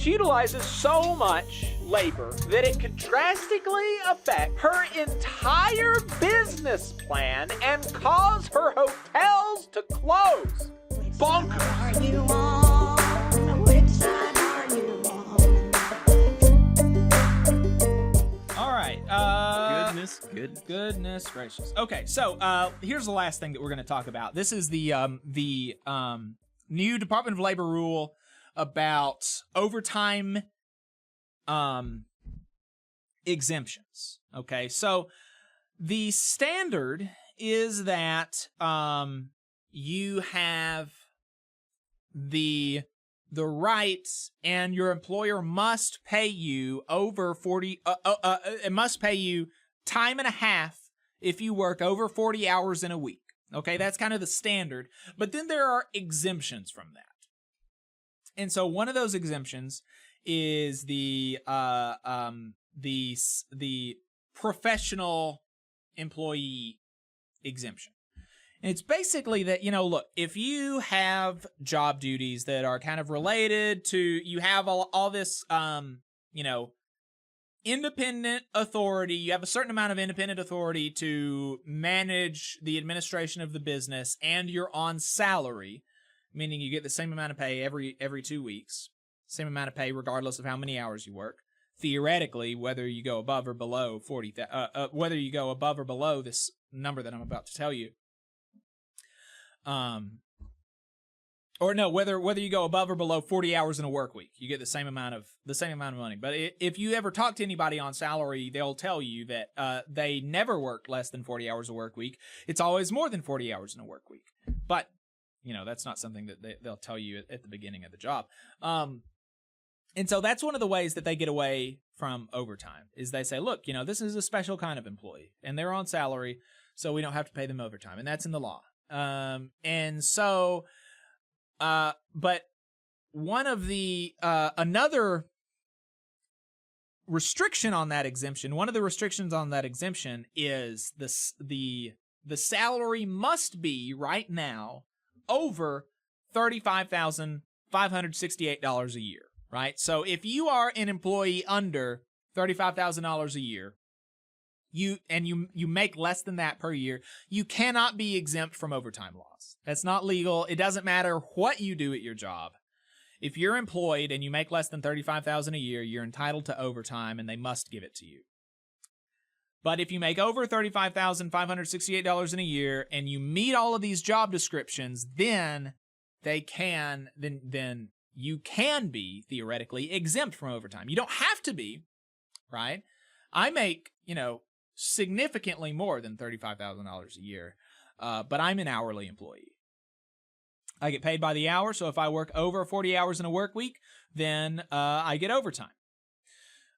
She utilizes so much labor that it could drastically affect her entire business plan and cause her hotels to close. Bonkers. Are you on? Which side are you on? All right. Goodness gracious. Okay, so here's the last thing that we're going to talk about. This is the new Department of Labor rule about overtime exemptions. Okay, so the standard is that you have the rights, and your employer must pay you over 40. It must pay you time and a half if you work over 40 hours in a week. Okay, that's kind of the standard. But then there are exemptions from that. And so one of those exemptions is the professional employee exemption. And it's basically that, look, if you have job duties that are kind of related to, you have all this, independent authority, you have a certain amount of independent authority to manage the administration of the business, and you're on salary, meaning you get the same amount of pay every 2 weeks, same amount of pay regardless of how many hours you work. Theoretically, whether you go above or below whether you go above or below this number that I'm about to tell you, whether you go above or below 40 hours in a work week, you get the same amount of money. But if you ever talk to anybody on salary, they'll tell you that they never work less than 40 hours a work week. It's always more than 40 hours in a work week. But that's not something that they'll tell you at the beginning of the job. And so that's one of the ways that they get away from overtime, is they say, look, this is a special kind of employee, and they're on salary, so we don't have to pay them overtime, and that's in the law. But one of the, another restriction on that exemption, one of the restrictions on that exemption is the salary must be right now over $35,568 a year, right? So if you are an employee under $35,000 a year, you make less than that per year, you cannot be exempt from overtime laws. That's not legal. It doesn't matter what you do at your job. If you're employed and you make less than $35,000 a year, you're entitled to overtime, and they must give it to you. But if you make over $35,568 in a year and you meet all of these job descriptions, then you can be theoretically exempt from overtime. You don't have to be, right? I make, significantly more than $35,000 a year, but I'm an hourly employee. I get paid by the hour, so if I work over 40 hours in a work week, then I get overtime.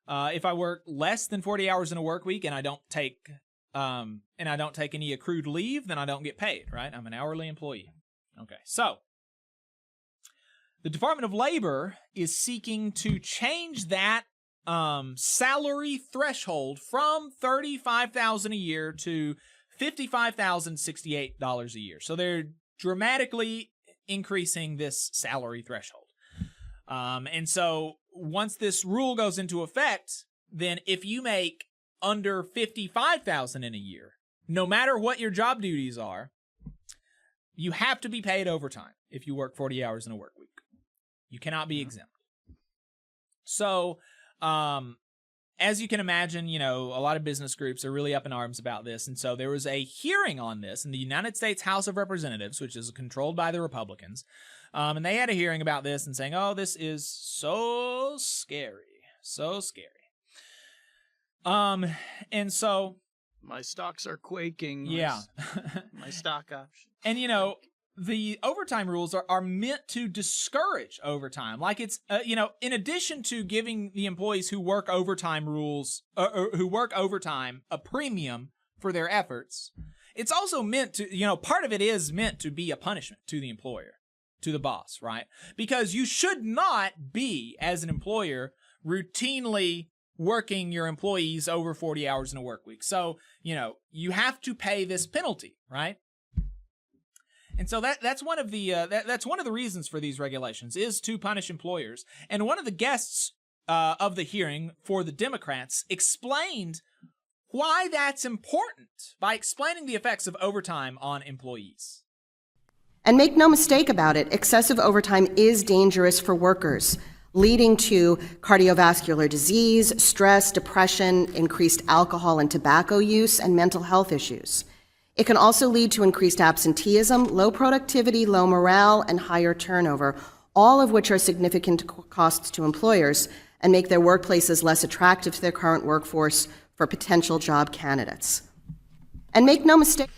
If I work less than 40 hours in a work week and I don't take any accrued leave, then I don't get paid, right? I'm an hourly employee. Okay, so the Department of Labor is seeking to change that salary threshold from $35,000 a year to $55,068 a year. So they're dramatically increasing this salary threshold. And so once this rule goes into effect, then if you make under $55,000 in a year, no matter what your job duties are, you have to be paid overtime if you work 40 hours in a work week. You cannot be exempt. So, as you can imagine, a lot of business groups are really up in arms about this. And so there was a hearing on this in the United States House of Representatives, which is controlled by the Republicans. And they had a hearing about this and saying, oh, this is so scary. So scary. And so my stocks are quaking. Yeah. My stock options. And, the overtime rules are meant to discourage overtime. Like it's, in addition to giving the employees who work overtime a premium for their efforts, it's also meant to, part of it is meant to be a punishment to the employer, to the boss, right? Because you should not be, as an employer, routinely working your employees over 40 hours in a work week. So, you have to pay this penalty, right? And so that's one of the that's one of the reasons for these regulations is to punish employers. And one of the guests of the hearing for the Democrats explained why that's important by explaining the effects of overtime on employees. And make no mistake about it, excessive overtime is dangerous for workers, leading to cardiovascular disease, stress, depression, increased alcohol and tobacco use, and mental health issues. It can also lead to increased absenteeism, low productivity, low morale, and higher turnover, all of which are significant costs to employers and make their workplaces less attractive to their current workforce for potential job candidates. And make no mistake.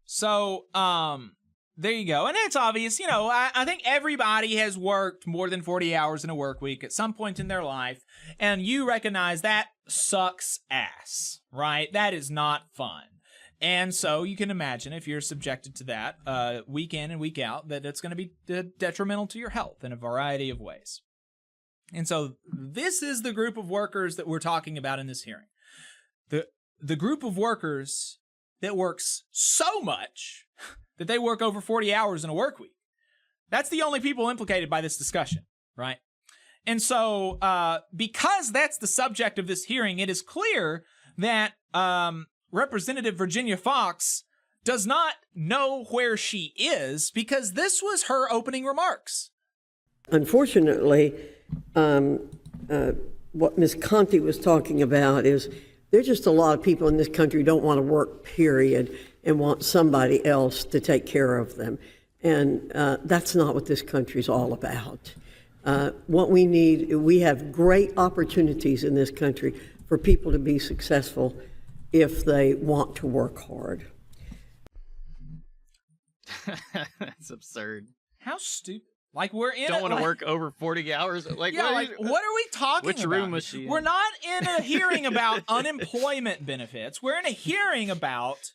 So, there you go. And it's obvious, you know, I think everybody has worked more than 40 hours in a work week at some point in their life, and you recognize that sucks ass, right? That is not fun. And so you can imagine if you're subjected to that week in and week out, that it's going to be detrimental to your health in a variety of ways. And so this is the group of workers that we're talking about in this hearing. The group of workers that works so much that they work over 40 hours in a work week. That's the only people implicated by this discussion, right? And so because that's the subject of this hearing, it is clear that Representative Virginia Foxx does not know where she is because this was her opening remarks. Unfortunately, what Ms. Conti was talking about is there's just a lot of people in this country who don't want to work, period, and want somebody else to take care of them. And that's not what this country's all about. What we need, we have great opportunities in this country for people to be successful if they want to work hard. That's absurd. How stupid. Like we're in Don't want to like, work over 40 hours. Like, yeah, what are we talking which about? room was she in? We're not in a hearing about unemployment benefits. We're in a hearing about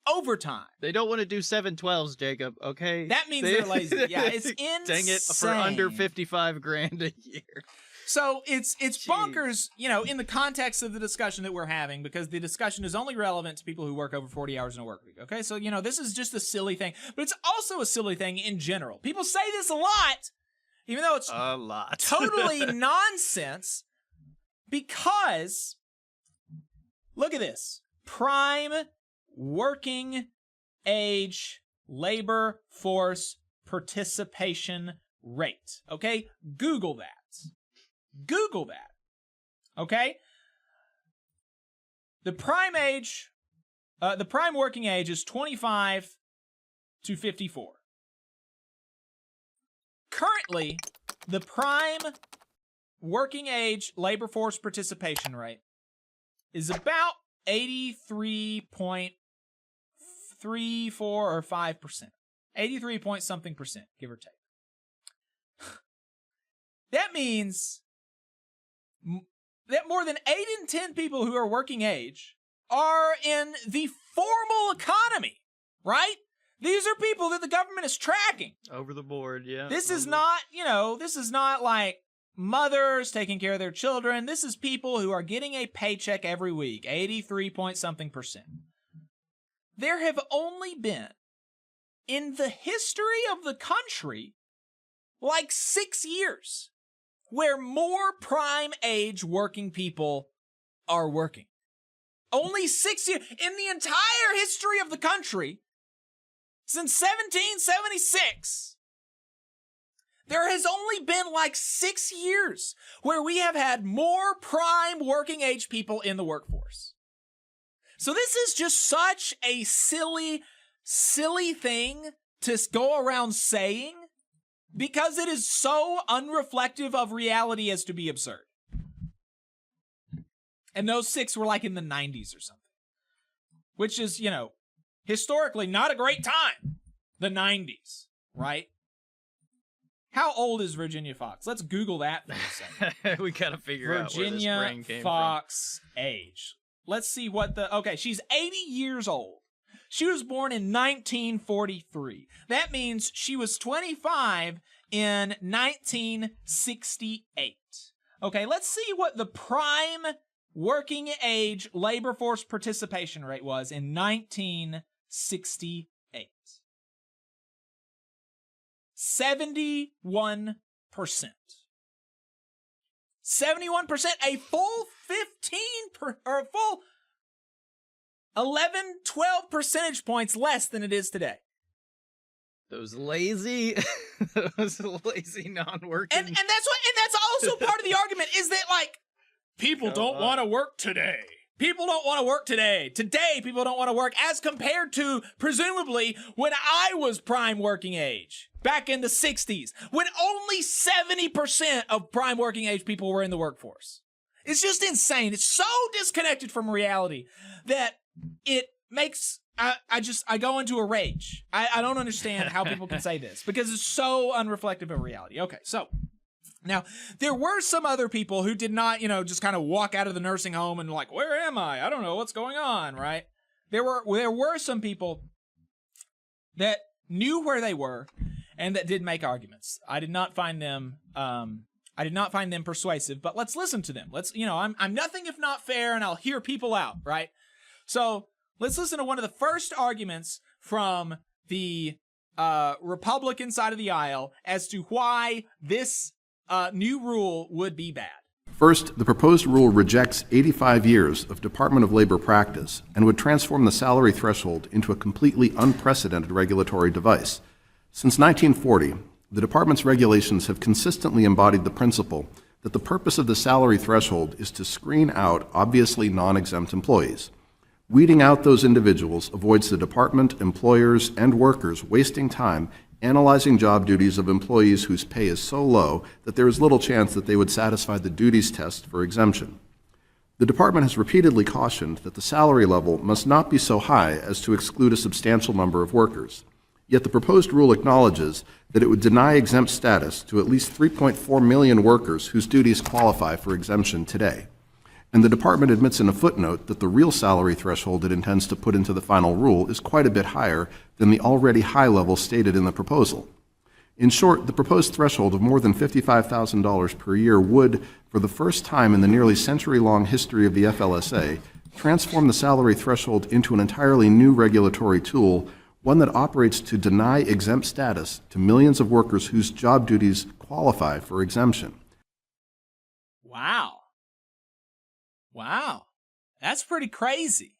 overtime. They don't want to do 7/12s, Jacob, okay? That means they're lazy. Yeah, it's insane. Dang it, for under 55 grand a year. So it's bonkers, in the context of the discussion that we're having, because the discussion is only relevant to people who work over 40 hours in a work week. Okay, so this is just a silly thing, but it's also a silly thing in general. People say this a lot, even though it's a lot totally nonsense. Because look at this: prime working age labor force participation rate. Okay, Google that. Google that. Okay? The prime working age is 25 to 54. Currently, the prime working age labor force participation rate is about 83.34 or 5%. 83 point something percent, give or take. That means that more than 8 in 10 people who are working age are in the formal economy, right? These are people that the government is tracking. Over the board, yeah. This is not, this is not like mothers taking care of their children. This is people who are getting a paycheck every week, 83 point something percent. There have only been, in the history of the country, like 6 years where more prime age working people are working. Only 6 years. In the entire history of the country, since 1776, there has only been like 6 years where we have had more prime working age people in the workforce. So this is just such a silly thing to go around saying, because it is so unreflective of reality as to be absurd. And those 6 were like in the 90s or something. Which is, historically not a great time. The 90s, right? How old is Virginia Foxx? Let's Google that for a second. We gotta figure out where this brain came Foxx age. Let's see what okay, she's 80 years old. She was born in 1943. That means she was 25 in 1968. Okay, let's see what the prime working age labor force participation rate was in 1968. 71%. 71%, a full 11, 12 percentage points less than it is today. Those lazy non-working. And that's also part of the argument is that, like, people don't want to work today. People don't want to work today. Today, people don't want to work as compared to, presumably, when I was prime working age, back in the 60s, when only 70% of prime working age people were in the workforce. It's just insane. It's so disconnected from reality that it makes, I go into a rage. I don't understand how people can say this because it's so unreflective of reality. Okay, so now, there were some other people who did not, just kind of walk out of the nursing home and like, where am I? I don't know what's going on, right? There were some people that knew where they were and that did make arguments. I did not find them persuasive, but let's listen to them. I'm nothing if not fair, and I'll hear people out, right? So let's listen to one of the first arguments from the Republican side of the aisle as to why this new rule would be bad. First, the proposed rule rejects 85 years of Department of Labor practice and would transform the salary threshold into a completely unprecedented regulatory device. Since 1940, the department's regulations have consistently embodied the principle that the purpose of the salary threshold is to screen out obviously non-exempt employees. Weeding out those individuals avoids the department, employers, and workers wasting time analyzing job duties of employees whose pay is so low that there is little chance that they would satisfy the duties test for exemption. The department has repeatedly cautioned that the salary level must not be so high as to exclude a substantial number of workers. Yet the proposed rule acknowledges that it would deny exempt status to at least 3.4 million workers whose duties qualify for exemption today. And the department admits in a footnote that the real salary threshold it intends to put into the final rule is quite a bit higher than the already high level stated in the proposal. In short, the proposed threshold of more than $55,000 per year would, for the first time in the nearly century-long history of the FLSA, transform the salary threshold into an entirely new regulatory tool, one that operates to deny exempt status to millions of workers whose job duties qualify for exemption. Wow. That's pretty crazy.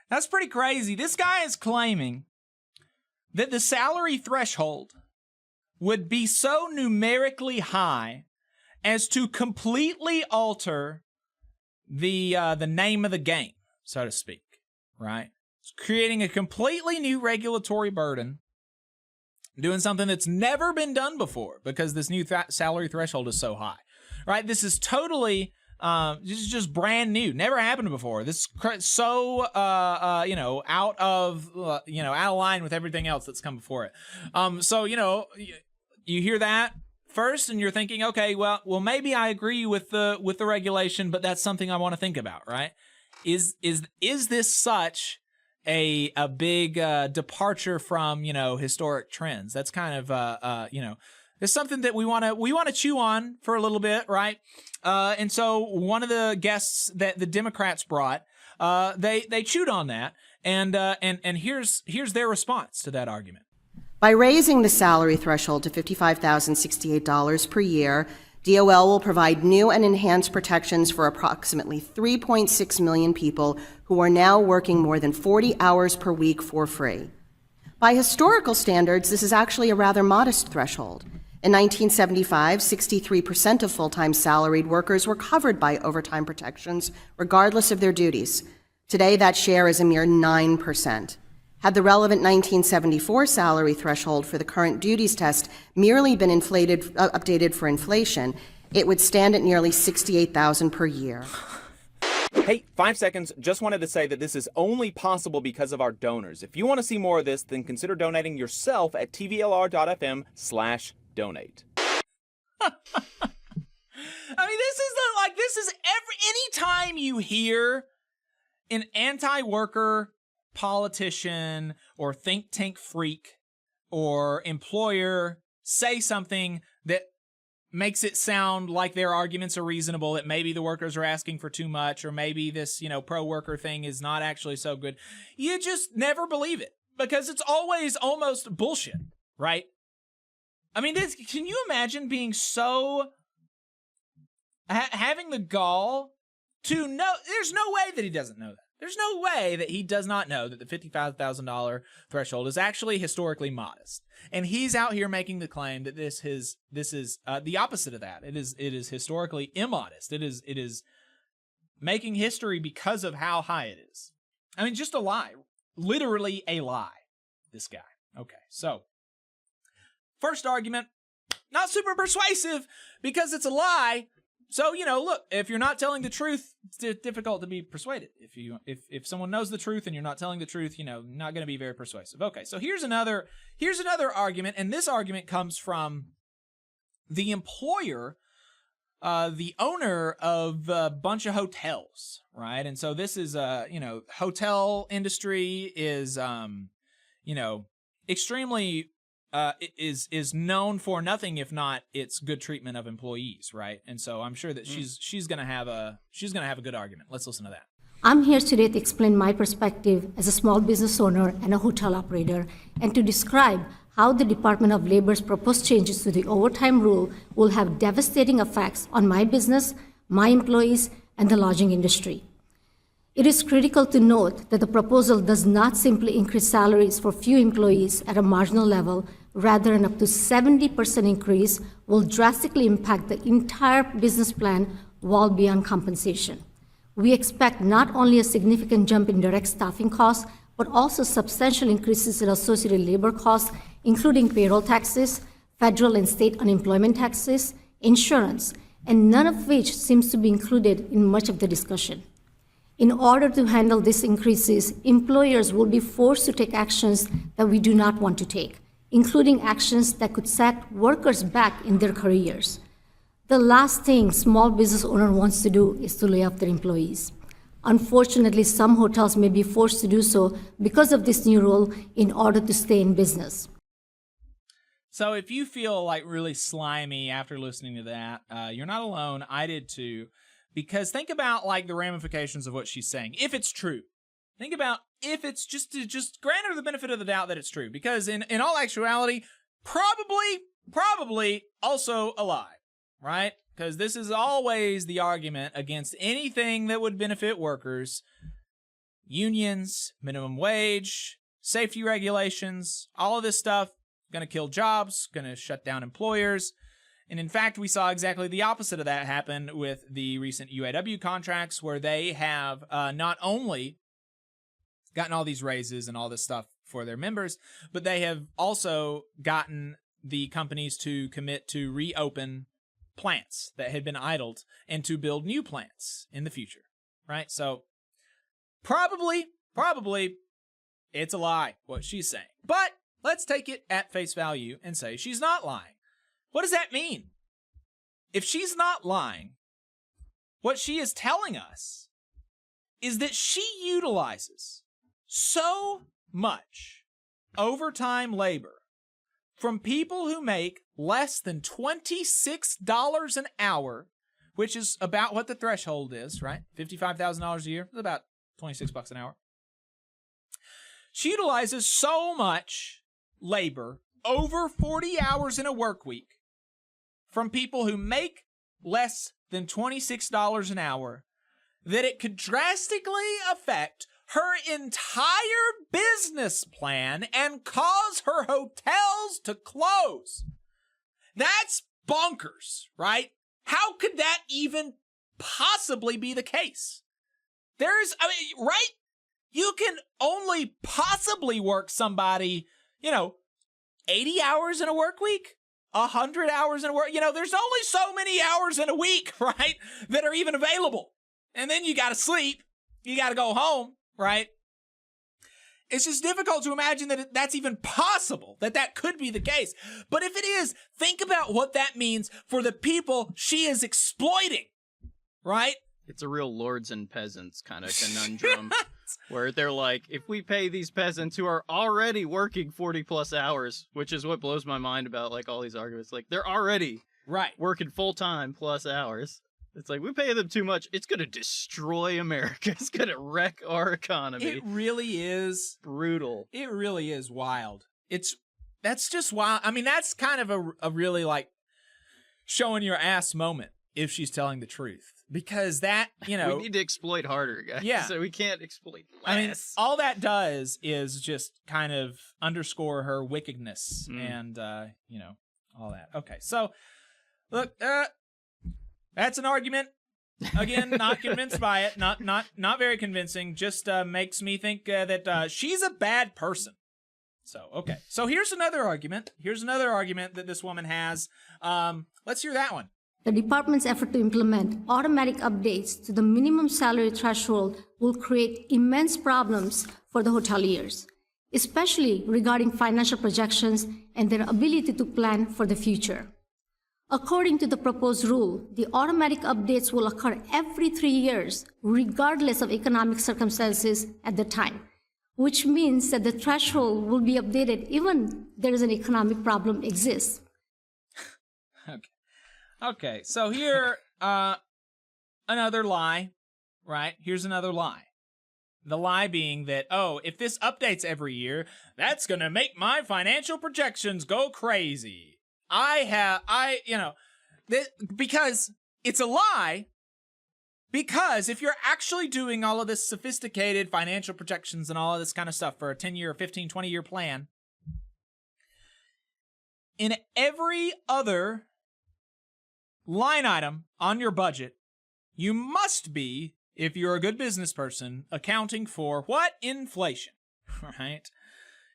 This guy is claiming that the salary threshold would be so numerically high as to completely alter the name of the game, so to speak, right? It's creating a completely new regulatory burden, doing something that's never been done before because this new salary threshold is so high, right? This is totally... this is just brand new. Never happened before. This is so, out of line with everything else that's come before it. So, you hear that first and you're thinking, okay, well, maybe I agree with the regulation, but that's something I want to think about, right? Is this such a big, departure from, historic trends? That's kind of, it's something that we want to chew on for a little bit, right? And so one of the guests that the Democrats brought, they chewed on that, and here's their response to that argument. By raising the salary threshold to $55,068 per year, DOL will provide new and enhanced protections for approximately 3.6 million people who are now working more than 40 hours per week for free. By historical standards, this is actually a rather modest threshold. In 1975, 63% of full-time salaried workers were covered by overtime protections, regardless of their duties. Today, that share is a mere 9%. Had the relevant 1974 salary threshold for the current duties test merely been updated for inflation, it would stand at nearly $68,000 per year. Hey, 5 seconds. Just wanted to say that this is only possible because of our donors. If you want to see more of this, then consider donating yourself at tvlr.fm/donate. I mean, this is anytime you hear an anti-worker politician or think tank freak or employer say something that makes it sound like their arguments are reasonable, that maybe the workers are asking for too much, or maybe this, pro-worker thing is not actually so good. You just never believe it, because it's always almost bullshit, right? I mean, can you imagine being so... having the gall to know... There's no way that he doesn't know that. There's no way that he does not know that the $55,000 threshold is actually historically modest. And he's out here making the claim that this is the opposite of that. It is historically immodest. It is making history because of how high it is. I mean, just a lie. Literally a lie. This guy. Okay, so first argument, not super persuasive because it's a lie. So, look, if you're not telling the truth, it's difficult to be persuaded. If someone knows the truth and you're not telling the truth, not going to be very persuasive. Okay, so here's another argument, and this argument comes from the employer, the owner of a bunch of hotels, right? And so this is, hotel industry is, extremely... is known for nothing if not its good treatment of employees, right? And so I'm sure that she's gonna have a good argument. Let's listen to that. I'm here today to explain my perspective as a small business owner and a hotel operator, and to describe how the Department of Labor's proposed changes to the overtime rule will have devastating effects on my business, my employees, and the lodging industry. It is critical to note that the proposal does not simply increase salaries for few employees at a marginal level. Rather, an up to 70% increase will drastically impact the entire business plan well beyond compensation. We expect not only a significant jump in direct staffing costs, but also substantial increases in associated labor costs, including payroll taxes, federal and state unemployment taxes, insurance, and none of which seems to be included in much of the discussion. In order to handle these increases, employers will be forced to take actions that we do not want to take, including actions that could set workers back in their careers. The last thing small business owner wants to do is to lay off their employees. Unfortunately, some hotels may be forced to do so because of this new rule in order to stay in business. So if you feel like really slimy after listening to that, you're not alone. I did too. Because think about like the ramifications of what she's saying. If it's true, think about if it's just grant her the benefit of the doubt that it's true. Because in all actuality, probably also a lie, right? Because this is always the argument against anything that would benefit workers. Unions, minimum wage, safety regulations, all of this stuff, gonna kill jobs, gonna shut down employers. And in fact, we saw exactly the opposite of that happen with the recent UAW contracts, where they have not only gotten all these raises and all this stuff for their members, but they have also gotten the companies to commit to reopen plants that had been idled and to build new plants in the future, right? So probably it's a lie, what she's saying. But let's take it at face value and say she's not lying. What does that mean? If she's not lying, what she is telling us is that she utilizes so much overtime labor from people who make less than $26 an hour, which is about what the threshold is, right? $55,000 a year, it's about $26 an hour. She utilizes so much labor, over 40 hours in a work week, from people who make less than $26 an hour, that it could drastically affect her entire business plan and cause her hotels to close. That's bonkers, right? How could that even possibly be the case? Right? You can only possibly work somebody, 80 hours in a work week, 100 hours in a work. There's only so many hours in a week, right, that are even available. And then you got to sleep. You got to go home, right? It's just difficult to imagine that that's even possible, that could be the case. But if it is, think about what that means for the people she is exploiting, right? It's a real lords and peasants kind of conundrum where they're like, if we pay these peasants who are already working 40 plus hours, which is what blows my mind about like all these arguments, like they're already Right. working full time plus hours. It's like, we pay them too much. It's going to destroy America. It's going to wreck our economy. It really is Brutal. It really is wild. That's just wild. I mean, that's kind of a really like showing your ass moment if she's telling the truth. Because that, you know, we need to exploit harder, guys. Yeah. So we can't exploit less. I mean, all that does is just kind of underscore her wickedness and, you know, all that. Okay, so, look, that's an argument. Again, not convinced by it. Not very convincing. Just makes me think that she's a bad person. So, okay. So here's another argument. Here's another argument that this woman has. Let's hear that one. The department's effort to implement automatic updates to the minimum salary threshold will create immense problems for the hoteliers, especially regarding financial projections and their ability to plan for the future. According to the proposed rule, the automatic updates will occur every 3 years, regardless of economic circumstances at the time, which means that the threshold will be updated even there is an economic problem exists. Okay, so here, another lie, right? Here's another lie. The lie being that, oh, if this updates every year, that's gonna make my financial projections go crazy. Because it's a lie, because if you're actually doing all of this sophisticated financial projections and all of this kind of stuff for a 10-year, 15, 20-year plan, in every other line item on your budget, you must be, if you're a good business person, accounting for what? Inflation, right?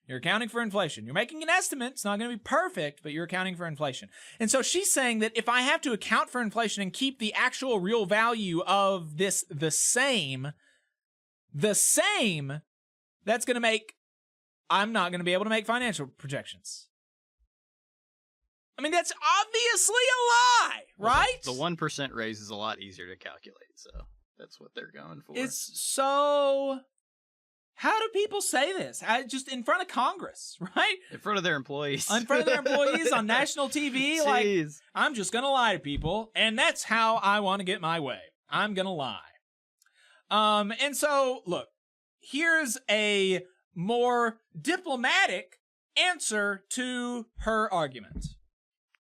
You're accounting for inflation. You're making an estimate. It's not going to be perfect, but you're accounting for inflation. And so she's saying that if I have to account for inflation and keep the actual real value of this the same, that's going to make, I'm not going to be able to make financial projections. I mean, that's obviously a lie, right? The 1% raise is a lot easier to calculate, so that's what they're going for. It's so... How do people say this? Just in front of Congress, right? In front of their employees. In front of their employees on national TV. Like, I'm just going to lie to people, and that's how I want to get my way. I'm going to lie. And so, look, here's a more diplomatic answer to her argument.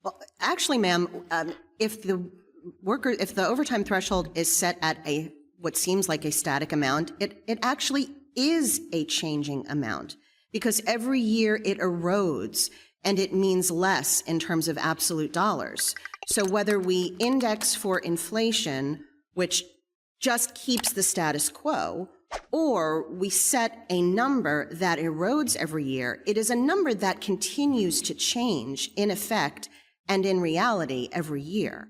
Well, actually, ma'am, if the overtime threshold is set at what seems like a static amount, it actually is a changing amount, because every year it erodes and it means less in terms of absolute dollars. So whether we index for inflation, which just keeps the status quo, or we set a number that erodes every year, it is a number that continues to change in effect and in reality every year.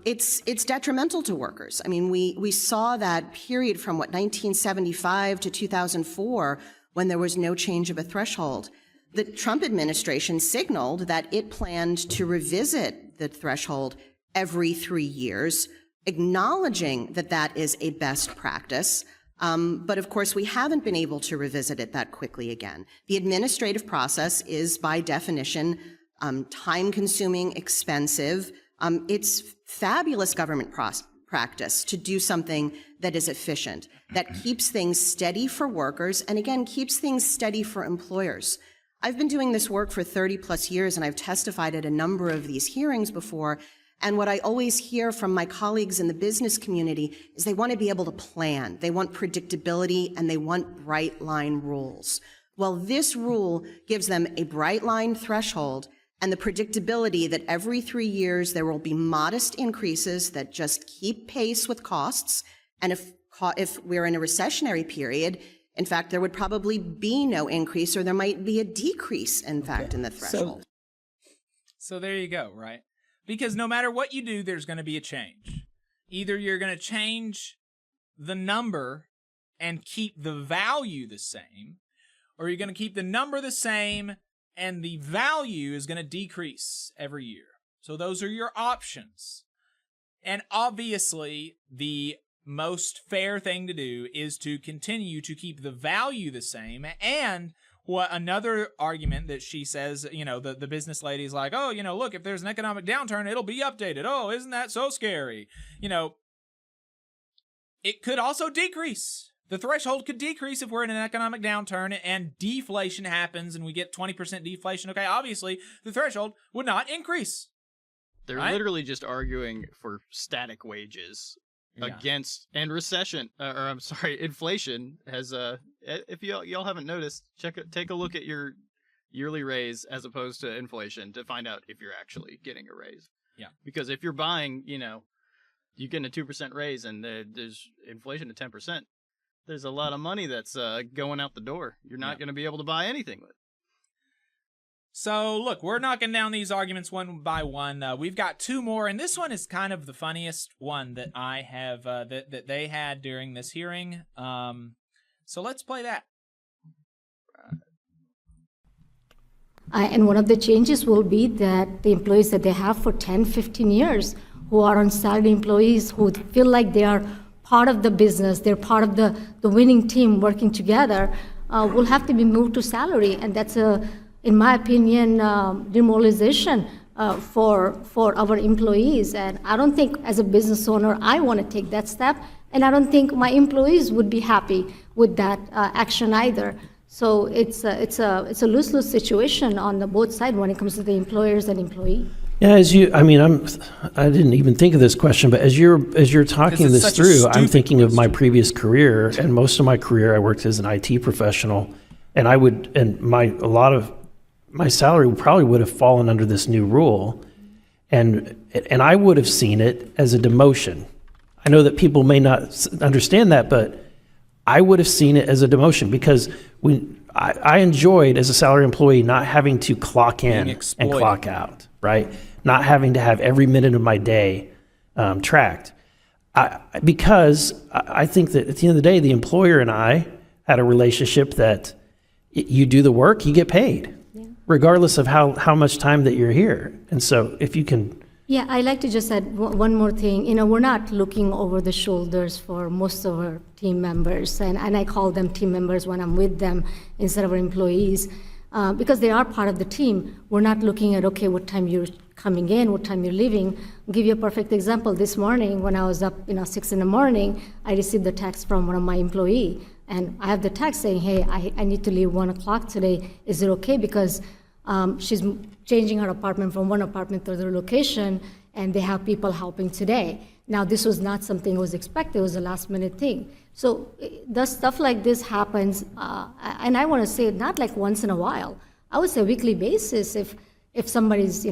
It's detrimental to workers. I mean, we saw that period from 1975 to 2004 when there was no change of a threshold. The Trump administration signaled that it planned to revisit the threshold every 3 years, acknowledging that that is a best practice. But of course, we haven't been able to revisit it that quickly again. The administrative process is, by definition, time-consuming, expensive. It's fabulous government practice to do something that is efficient, that keeps things steady for workers, and again, keeps things steady for employers. I've been doing this work for 30 plus years, and I've testified at a number of these hearings before, and what I always hear from my colleagues in the business community is they want to be able to plan. They want predictability, and they want bright line rules. Well, this rule gives them a bright line threshold and the predictability that every 3 years there will be modest increases that just keep pace with costs. And if we're in a recessionary period, in fact, there would probably be no increase, or there might be a decrease, in fact, in the threshold. So there you go, right? Because no matter what you do, there's going to be a change. Either you're going to change the number and keep the value the same, or you're going to keep the number the same and the value is going to decrease every year. So those are your options. And obviously, the most fair thing to do is to continue to keep the value the same. And what another argument that she says, the business lady's like, oh, look, if there's an economic downturn, it'll be updated. Oh, isn't that so scary? It could also decrease. The threshold could decrease if we're in an economic downturn and deflation happens and we get 20% deflation. Okay, obviously, the threshold would not increase. They're right? literally just arguing for static wages against inflation has if y'all haven't noticed, take a look at your yearly raise as opposed to inflation to find out if you're actually getting a raise. Yeah. Because if you're buying, you get a 2% raise and there's inflation at 10%, there's a lot of money that's going out the door. You're not going to be able to buy anything with. So, look, we're knocking down these arguments one by one. We've got two more, and this one is kind of the funniest one that I have that they had during this hearing. So let's play that. And one of the changes will be that the employees that they have for 10, 15 years who are on salary employees who feel like they are part of the business, they're part of the winning team working together, will have to be moved to salary. And that's in my opinion, demoralization for our employees. And I don't think, as a business owner, I want to take that step. And I don't think my employees would be happy with that action either. So it's a lose-lose situation on both sides when it comes to the employers and employee. Yeah, I didn't even think of this question, but as you're talking this through, I'm thinking of my previous career, and most of my career I worked as an IT professional, and a lot of my salary probably would have fallen under this new rule, and I would have seen it as a demotion. I know that people may not understand that, but I would have seen it as a demotion because I enjoyed, as a salary employee, not having to clock in and clock out, right? Not having to have every minute of my day tracked. Because I think that at the end of the day, the employer and I had a relationship that you do the work, you get paid. Regardless of how much time that you're here. And so if you can... Yeah, I'd like to just add one more thing. We're not looking over the shoulders for most of our team members, and I call them team members when I'm with them instead of our employees, because they are part of the team. We're not looking at, okay, what time you're coming in, what time you're leaving. I'll give you a perfect example. This morning, when I was up, 6 in the morning, I received a text from one of my employees. And I have the text saying, hey, I need to leave 1 o'clock today. Is it okay? Because she's changing her apartment from one apartment to another location, and they have people helping today. Now, this was not something that was expected. It was a last-minute thing. So the stuff like this happens, and I want to say not like once in a while. I would say weekly basis if somebody's,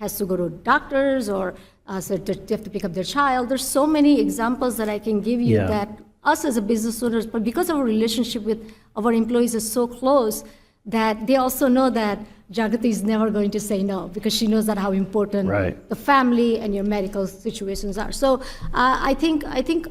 has to go to doctors or so they have to pick up their child. There's so many examples that I can give you that us as a business owners, but because our relationship with our employees is so close, that they also know that Jagati is never going to say no, because she knows that how important the family and your medical situations are. So I think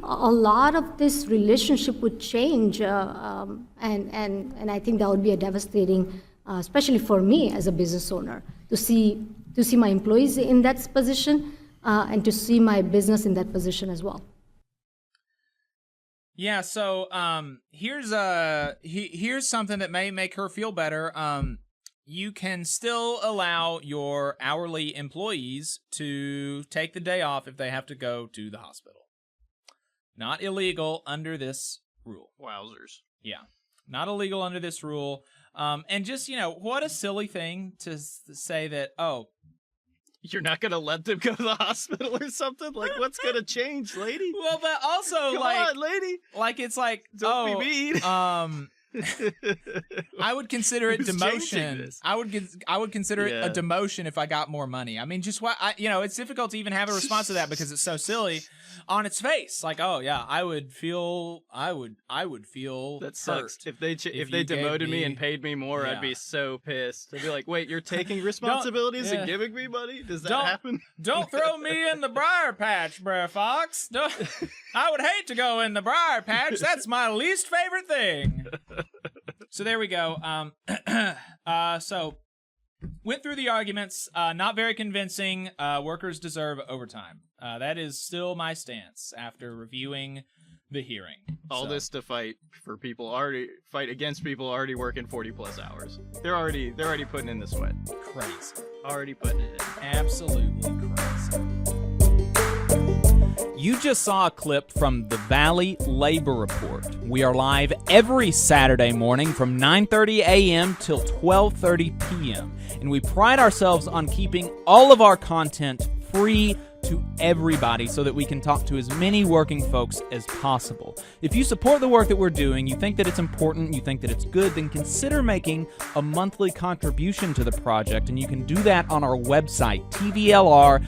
a lot of this relationship would change, and I think that would be a devastating, especially for me as a business owner, to see my employees in that position, and to see my business in that position as well. Yeah, so here's something that may make her feel better. You can still allow your hourly employees to take the day off if they have to go to the hospital. Not illegal under this rule. Wowzers. Yeah, not illegal under this rule. And just, what a silly thing to say that, you're not going to let them go to the hospital or something? Like, what's going to change, lady? Well, but also, Come on, lady. Like, it's like, Don't be mean. I would consider it demotion. I would consider it a demotion if I got more money. I mean, just what it's difficult to even have a response to that because it's so silly on its face. Like, I would feel that sucks. hurt If they demoted me and paid me more, I'd be so pissed. I'd be like, wait, you're taking responsibilities and giving me money? Does that happen? Don't throw me in the briar patch, Brer Fox. I would hate to go in the briar patch. That's my least favorite thing. So there we go. So went through the arguments. Not very convincing. Workers deserve overtime. That is still my stance after reviewing the hearing. All So- this to fight against people already working 40+ hours. They're already putting in the sweat. Crazy. Already putting it in. Absolutely crazy. You just saw a clip from the Valley Labor Report. We are live every Saturday morning from 9:30 a.m. till 12:30 p.m. And we pride ourselves on keeping all of our content free to everybody so that we can talk to as many working folks as possible. If you support the work that we're doing, you think that it's important, you think that it's good, then consider making a monthly contribution to the project, and you can do that on our website, tvlr.fm.